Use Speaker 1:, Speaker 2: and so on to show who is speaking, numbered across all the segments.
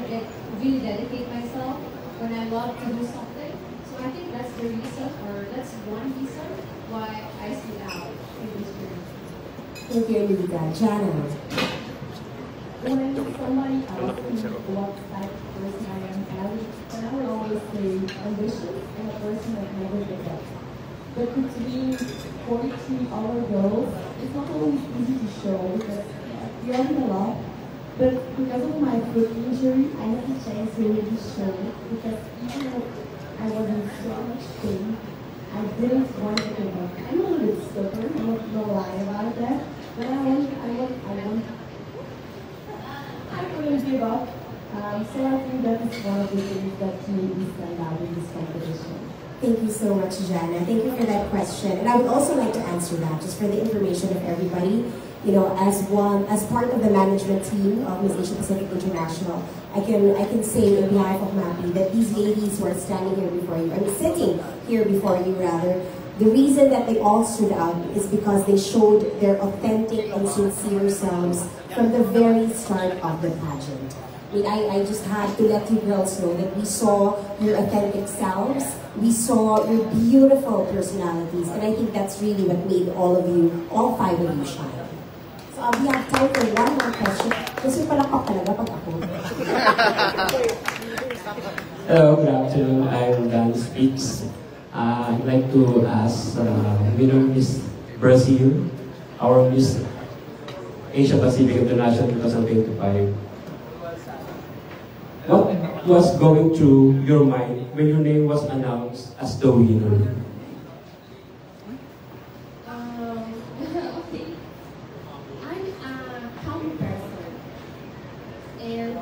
Speaker 1: really dedicate myself, when I love to do something. So I think that's the reason, or that's one reason why I stood out in this journey.
Speaker 2: Thank you, Anita. Jana.
Speaker 3: When somebody asks me what type of person I am, and I will always say ambitious and a person that never gives up. But between 43 other girls, it's not always easy to show because we are in a lot. But because of my foot injury, I had the chance to really show it because even though I was in so much pain, I didn't want to give up. I'm a little bit stubborn, I'm not gonna lie about that. But I wouldn't give up. So I think that is one of the things that made me stand out in this competition.
Speaker 2: Thank you so much, Jana. Thank you for that question. And I would also like to answer that, just for the information of everybody. You know, as part of the management team of Miss Asia Pacific International, I can say on behalf of MAPI that these ladies who are standing here before you, I'm sitting here before you rather, the reason that they all stood out is because they showed their authentic and sincere selves from the very start of the pageant. I just had to let you girls know that we saw your authentic selves, we saw your beautiful personalities, and I think that's really what made all of you, all five of you shine. So we have time for one more question. Kasi palakpak talaga pag ako.
Speaker 4: Hello, good afternoon. I'm Dan Speaks. I'd like to ask winner Miss Brazil, our Miss Asia Pacific International 2025. What was going through your mind when your name was announced as the winner?
Speaker 1: Okay. I'm a calm person. And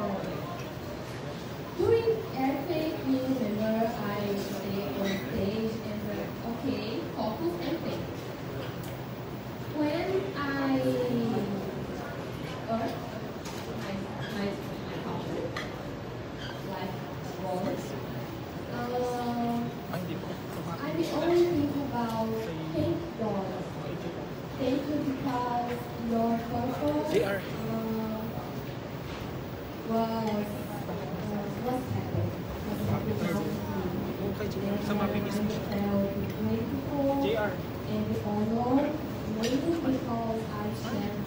Speaker 1: during earthquake, you remember I stayed on stage and okay, focus and think. When I got my passion, like was, I will only think about thank God. Thank you because your purpose was happened. And I felt grateful and honored, maybe because I shared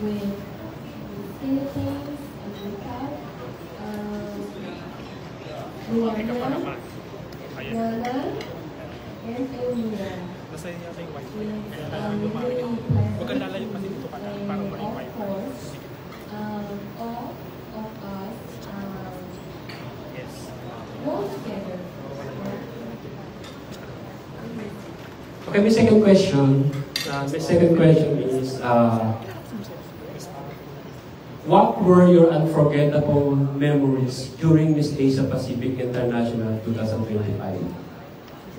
Speaker 1: with Philippines, America, Luana, Yana, and Elmira. Huwag kang lalayo kasi dito ka na para ma-invite. Of course, all of us go together.
Speaker 4: Okay, my second question. Is, what were your unforgettable memories during Miss Asia Pacific International 2025?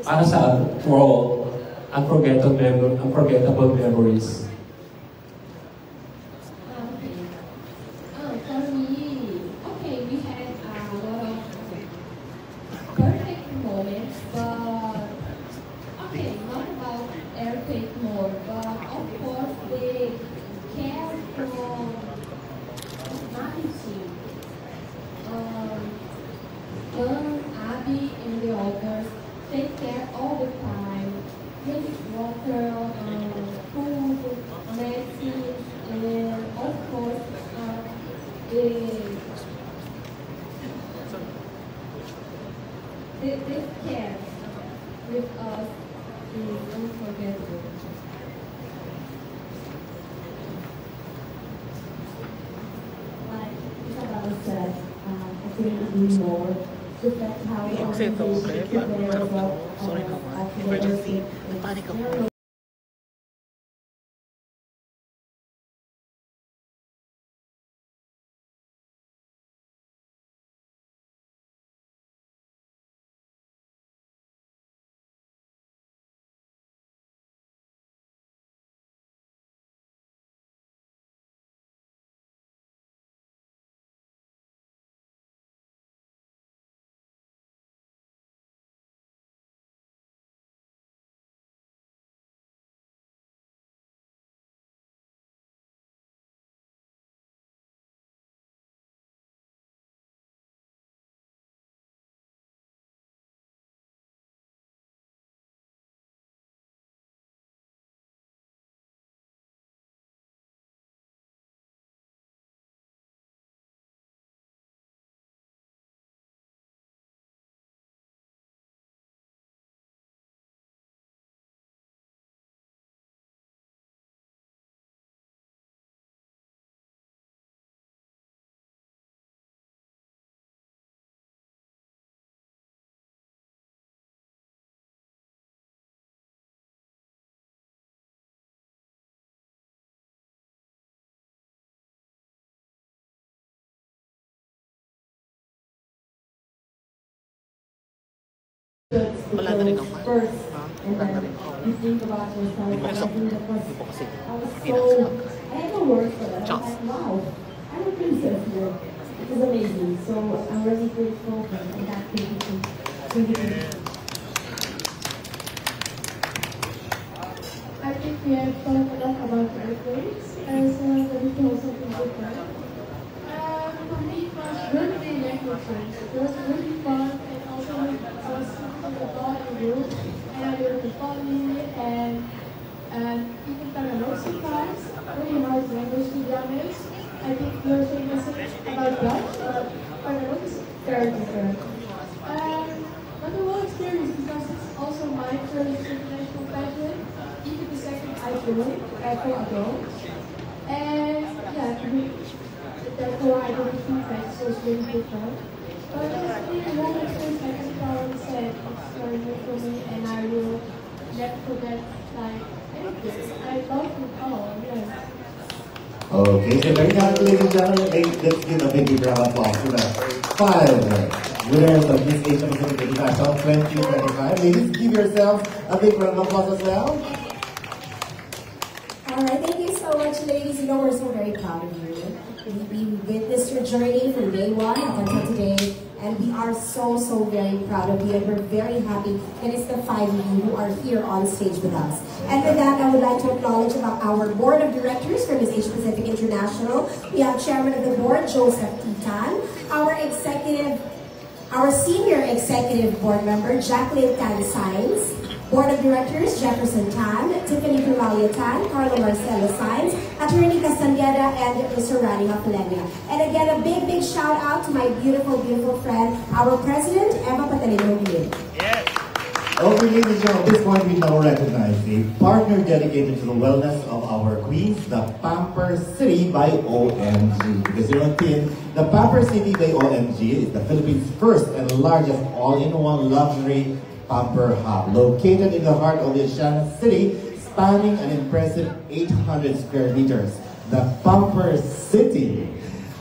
Speaker 4: Para sa all, unforgettable memories.
Speaker 1: For me, okay, we had a lot of perfect moments, but okay, not about earthquake more, but of course the care from Mami team. John, Abby, and the others take care all the time. Drink water, food, medicine, and of course, this care with us is unforgettable.
Speaker 3: Like Isabella said, I couldn't agree more. Just that's how the organization took care of us. That's the goal first, and then you think about yourself. And I think that I had no words for that. I was like, wow, I'm a princess here. It was amazing. So I'm really grateful for that activity.
Speaker 1: I think we have talked a lot about earthquakes, so I'm going to tell something different. For me, it was birthday languages. It was really fun, and also I was something about the group, and I learned the Pali and even Tagalog sometimes. Really hard language to be honest. I think you're famous about Dutch, but Tagalog is very different. But a whole experience because it's also my first international pageant. Even the second I joined, for adults. And yeah, therefore I don't think that so it's really different. But it's really one experience, like Anita already said, it's very new for me and I will never forget like anything. I love it all, yes.
Speaker 5: Okay, so very nice, ladies and gentlemen. Let's give a big round of applause to the 5 winners of Miss Asia Pacific International 2025. Ladies, give yourselves a big round of applause as well.
Speaker 2: Alright, thank you so much, ladies. You know, we're so very proud of you. We witnessed your journey from day one up until today, and we are so very proud of you, and we're very happy that it's the 5 of you who are here on stage with us. And with that, I would like to acknowledge about our board of directors for Miss Asia Pacific International. We have Chairman of the Board, Joseph Titan, our Senior Executive Board Member, Jacqueline Tan Sainz, Board of Directors, Jefferson Tan, Tiffany Primalia Tan, Carlo Marcelo Sainz, Attorney Castaneda, and Mr. Rani Mapulenia. And again, a big shout out to my beautiful friend, our President, Emma Patalino.
Speaker 5: Yes. Okay, ladies and gentlemen, at this point we now recognize a partner dedicated to the wellness of our queens, the Pamper City by OMG. Because you know, the Pamper City by OMG is the Philippines' first and largest all-in-one luxury Pamper Hub, located in the heart of the Asiana City, spanning an impressive 800 square meters. The Pamper City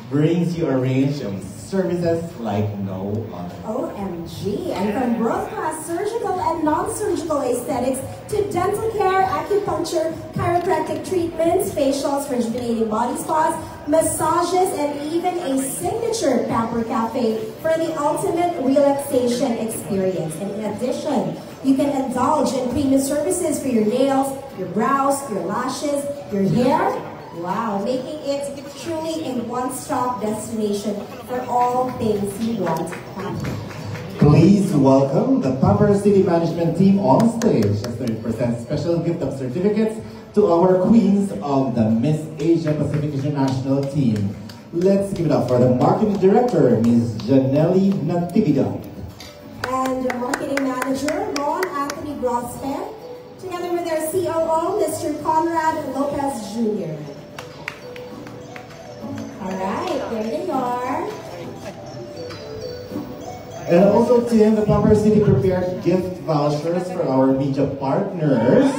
Speaker 5: brings you a range of services like no other.
Speaker 2: OMG! And from world-class surgical and non-surgical aesthetics to dental care, acupuncture, chiropractic treatments, facials, rejuvenating body spas, massages, and even a signature Pamper Cafe for the ultimate relaxation experience. And in addition, you can indulge in premium services for your nails, your brows, your lashes, your hair. Wow, making it truly a one-stop destination for all things you want Pamper.
Speaker 5: Please welcome the Pamper City Management team on stage as they present special gift of certificates to our queens of the Miss Asia Pacific International team. Let's give it up for the Marketing Director, Ms. Janelli Natividad.
Speaker 2: And Marketing Manager, Ron Anthony Grosfeld, together with their COO, Mr. Conrad Lopez Jr. Alright, there they are.
Speaker 5: And also, Tim, the Pamper City prepared gift vouchers for our media partners.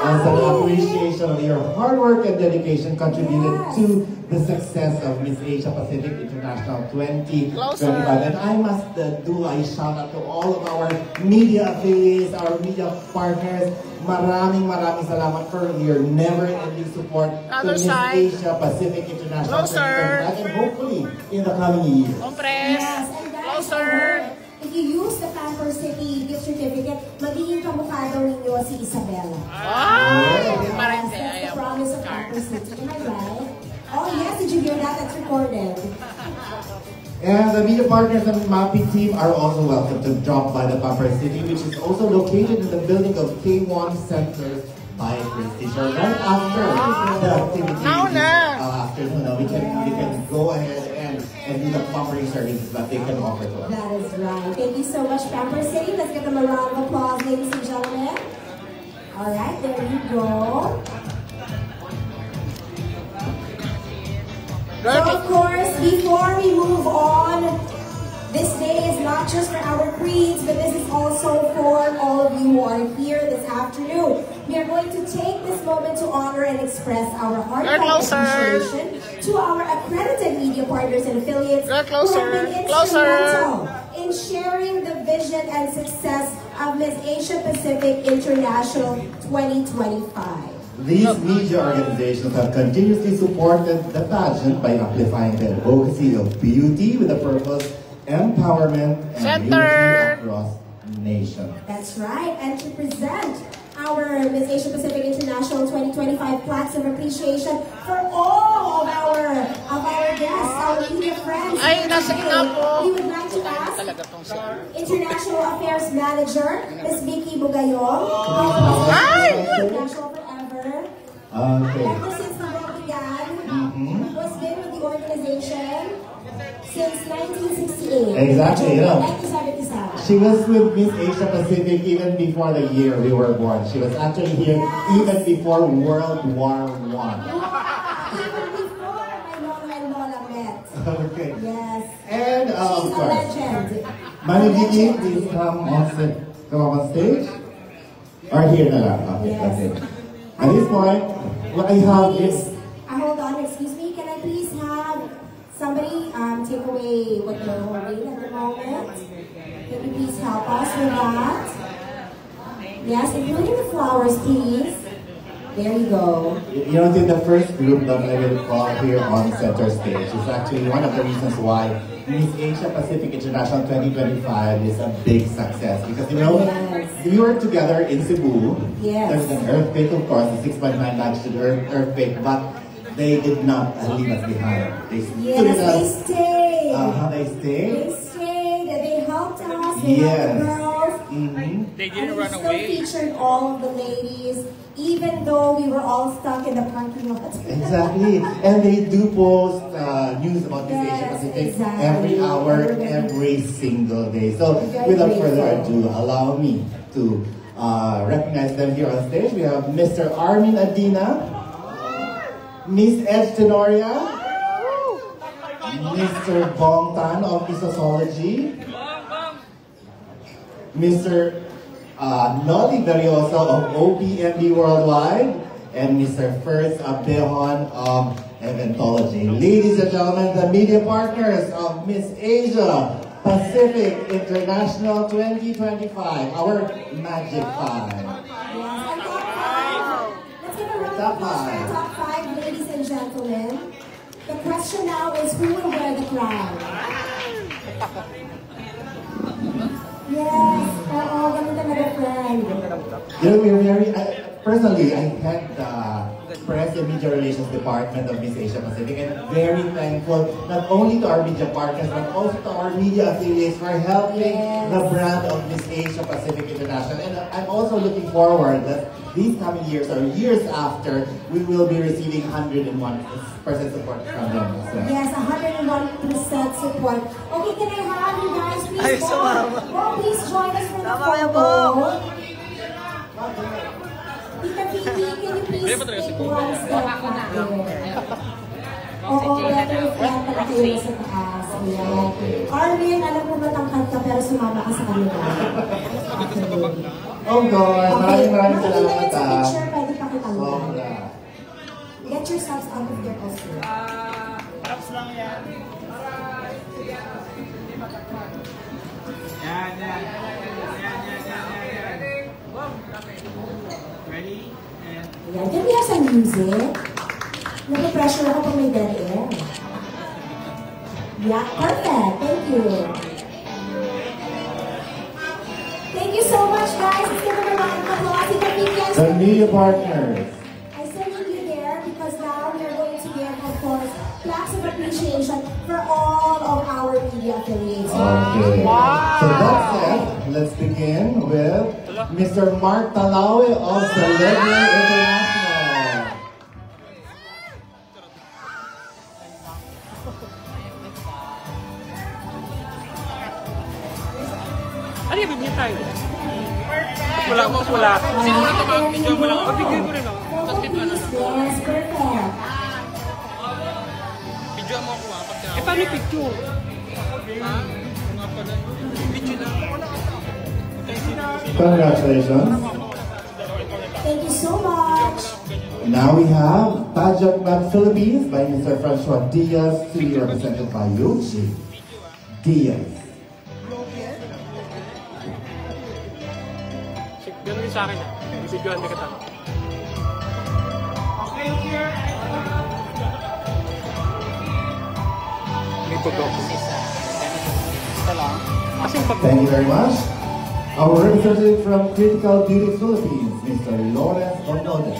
Speaker 5: As an appreciation of your hard work and dedication contributed to the success of Miss Asia Pacific International 2025. And I must do a shout out to all of our media affiliates, our media partners. Maraming salamat for your never-ending support to Miss Asia Pacific International 2025, and hopefully in the coming years.
Speaker 2: Yes, and guys, if you use the Pamper City gift certificate, magiging kamukha daw ninyo si Isabella. Yes, that's the promise of Pamper City. Am I right? Oh yes, did you hear that? That's recorded.
Speaker 5: And the media partners and mapping team are also welcome to drop by the Pamper City, which is also located in the building of K1 Center by Christie. So right after the activity afternoon, we can go ahead and do the pampering services that they can offer to us.
Speaker 2: That is right. Thank you so much, Pamper City. Let's give them a round of applause, ladies and gentlemen. All right, there you go. So of course, before we move on, this day is not just for our queens, but this is also for all of you who are here this afternoon. We are going to take this moment to honor and express our heartfelt appreciation to our accredited media partners and affiliates who have been instrumental in sharing the vision and success of Miss Asia Pacific International 2025.
Speaker 5: These media organizations have continuously supported the pageant by amplifying the advocacy of beauty with the purpose, empowerment, and unity across nations.
Speaker 2: That's right, and to present our Miss Asia Pacific International 2025 plaques of appreciation for all of our guests, our media friends. We would like to ask International Affairs Manager, Ms. Vicky Bugayong, International Forever.
Speaker 5: Okay.
Speaker 2: Ever since the work began, was been with the organization since 1968.
Speaker 5: Exactly, you know.
Speaker 2: 1977.
Speaker 5: She was with Miss Asia Pacific even before the year we were born. She was actually here even before World War I.
Speaker 2: Even before my Lola and Lola met.
Speaker 5: Okay.
Speaker 2: Yes.
Speaker 5: And
Speaker 2: She's
Speaker 5: of
Speaker 2: a
Speaker 5: course,
Speaker 2: legend.
Speaker 5: Manu Vicky, please come on stage. Or here na lang. Okay,
Speaker 2: Yes.
Speaker 5: that's it. At this point, what I have is...
Speaker 2: Hold on, excuse me. Can I please have somebody take away what you're holding at the moment? Can you please help us with that? Yes, including the flowers, please. There you go.
Speaker 5: You know, the first group that I will call here on center stage is actually one of the reasons why Miss Asia Pacific International 2025 is a big success. Because, you know, we were together in Cebu.
Speaker 2: Yes.
Speaker 5: There's an earthquake, of course, a 6.9 magnitude earthquake, but they did not leave us behind. They stood
Speaker 2: Yes,
Speaker 5: us.
Speaker 2: they stayed.
Speaker 5: They stayed.
Speaker 2: They stayed. They helped us. They helped the girls.
Speaker 6: They didn't run
Speaker 2: still
Speaker 6: away.
Speaker 2: Featured all of the ladies, even though we were all stuck in the parking lot.
Speaker 5: Exactly. And they do post news about Miss Asia
Speaker 2: Yes,
Speaker 5: Pacific
Speaker 2: exactly.
Speaker 5: every hour, every single day. So without further ado, allow me to recognize them here on stage. We have Mr. Armin Adina, Miss Ed Tenoria, Mr. Bong Tan of Isosology, Mr. Noli Berioso of OPMB Worldwide, and Mr. First Abdehon of Eventology. Ladies and gentlemen, the media partners of Miss Asia Pacific International 2025, our Magic Five.
Speaker 2: Yes, and top five. Let's give a round of applause for our top five, ladies and gentlemen. The question now is who will wear the crown? Yes, ganun talaga, friend.
Speaker 5: You know, we're very, personally, I head the press and media relations department of Miss Asia Pacific, and very thankful not only to our media partners, but also to our media affiliates for helping the brand of Miss Asia Pacific International. And I'm also looking forward that these coming years or years after, we will be receiving 101% support from them as well.
Speaker 2: Yes, 101% support. Okay, can I have you guys please please join us for the photo. Tita Vicky, can you please take one step back there? Oo, reflect na kayo sa taas. Armin, alam mo matangkad ka pero sumama ka sa kanila.
Speaker 5: Oh God, maraming salamat
Speaker 2: sa picture, pwede pa kita lang.
Speaker 5: Sobra.
Speaker 2: Get yourselves out of there also.
Speaker 6: Props lang yan. Yan. Ready?
Speaker 2: Ayan. Can we have some music? Nag-pressure ako pag may dead air. Yeah, perfect. Thank you. Thank you so much, guys. Let's give them a round of applause.
Speaker 5: The media partners.
Speaker 2: I salute you there because now we are going to give, of course, plaques of appreciation for all of our media affiliates.
Speaker 5: Okay. So that said, let's begin with Mr. Mark Talawe of Celebrity International.
Speaker 6: Ano yung bibigyan tayo? Wala. Sino na ito ba? Video mo lang. Bigyan ko rin ako. Tapos ito ano.
Speaker 2: Yes, perfect.
Speaker 6: Video mo ako ha. Eh, paano picture? Ha? Nga pala. Video lang.
Speaker 5: Congratulations.
Speaker 2: Thank you so much.
Speaker 5: Now we have Pageant Map Philippines by Mr. Francois Diaz to be represented by Yoshi Diaz.
Speaker 6: din sa akin. Bibidyohan na kita. May bugok.
Speaker 5: Thank you very much. Our representative from Critical Beauty Philippines, Mr. Lawrence Ornodez.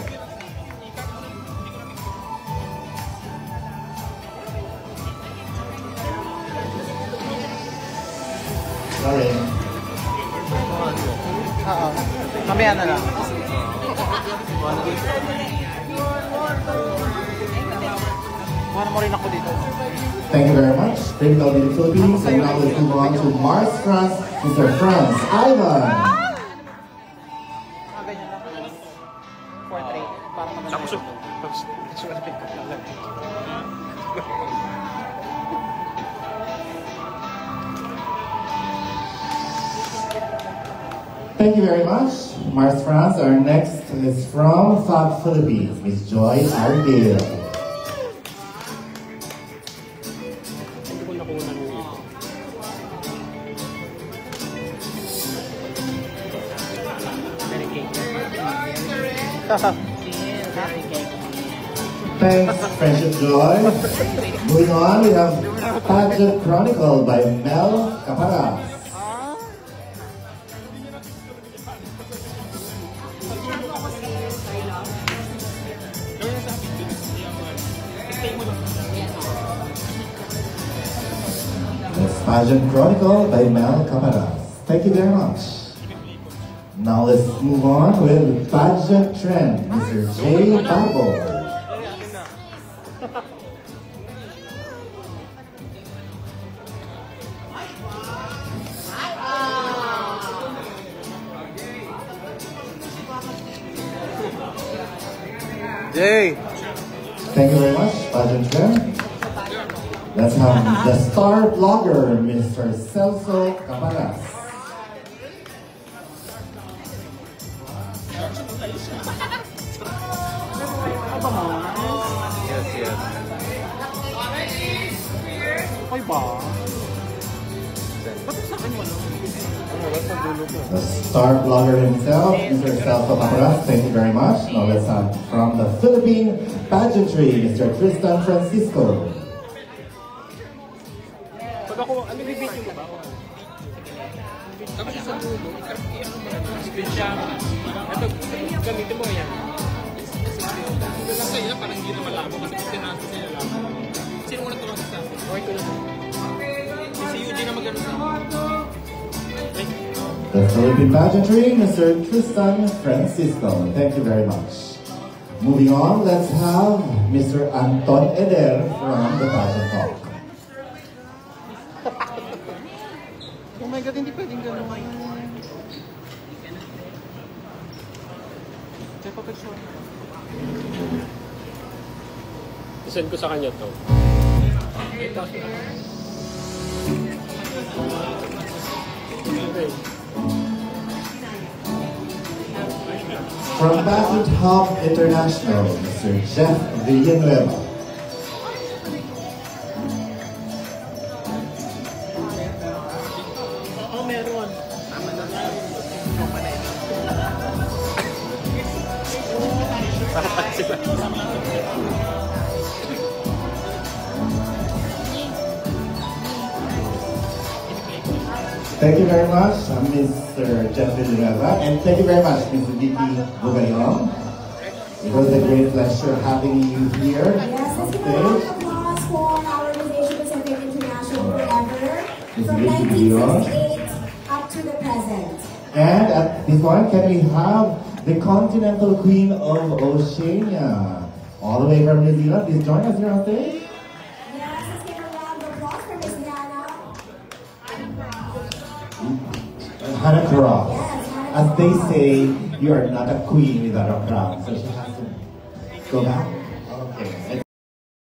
Speaker 5: Sorry.
Speaker 7: Mamaya na lang. Kuha mo rin ako dito.
Speaker 5: Thank you very much, Critical Beauty Philippines. And now let's move on to Mars France, Mr. Franz Ivan.
Speaker 7: Ganyan lang. Portrait. Para naman.
Speaker 6: Tapos,
Speaker 5: Thank you very much, Mars France. Our next is from Fab Philippines, Miss Joy Argale.
Speaker 6: hindi ko nakuha ng
Speaker 5: Thanks, Friendship Joy. Moving on, we have Pageant Chronicle by Mel Caparas. That's Pageant Chronicle by Mel Caparas. Thank you very much. Now let's move on with Pageant Trend, Mr. Jay Babo.
Speaker 7: Jay!
Speaker 5: Thank you very much, Pageant Trend. Let's have the star blogger, Mr. Celso Caparas.
Speaker 7: Yes, yes. Okay ba? Ba't sa akin wala?
Speaker 5: The star blogger himself, Mr. Celso Caparas. Thank you very much. Now let's have from the Philippine pageantry, Mr. Tristan Francisco.
Speaker 6: Pag ako, ano bibidyo mo ba? Tapos sa dulo, siya, ito, gamitin mo yan. Ito lang sa'yo, parang hindi na malabo kasi tinaso sa'yo lang. Sino muna tumagos sa akin? Okay ko lang. Si Eugene na mag-ano sa
Speaker 5: The Philippine pageantry, Mr. Tristan Francisco. Thank you very much. Moving on, let's have Mr. Anton Eder from the Pageant Talk.
Speaker 7: Oh my God, hindi pwedeng gano'n. Check ko picture.
Speaker 6: Isend ko sa kanya to. Okay.
Speaker 5: From Pageant Hub International, Mr. Jeff Villanueva.
Speaker 6: Oo, meron.
Speaker 5: Thank you very much, Mr. Jeff Villanueva, and thank you very much, Mr. Vicky Bugayong. It was a great pleasure having you here
Speaker 2: Yes,
Speaker 5: on
Speaker 2: let's give a round
Speaker 5: stage.
Speaker 2: of applause for our organization Pacific International Forever
Speaker 5: Miss
Speaker 2: from
Speaker 5: Vicky Bugayong.
Speaker 2: 1968 up to the present.
Speaker 5: And at this point, can we have the Continental Queen of Oceania, all the way from New Zealand? Please join us here on stage.
Speaker 2: Yes, let's give a round of applause for Miss Diana.
Speaker 5: Hannah Cross.
Speaker 2: Yes, Hannah
Speaker 5: As they
Speaker 2: Cross.
Speaker 5: say, you are not a queen without a crown, so she has to go back. Okay.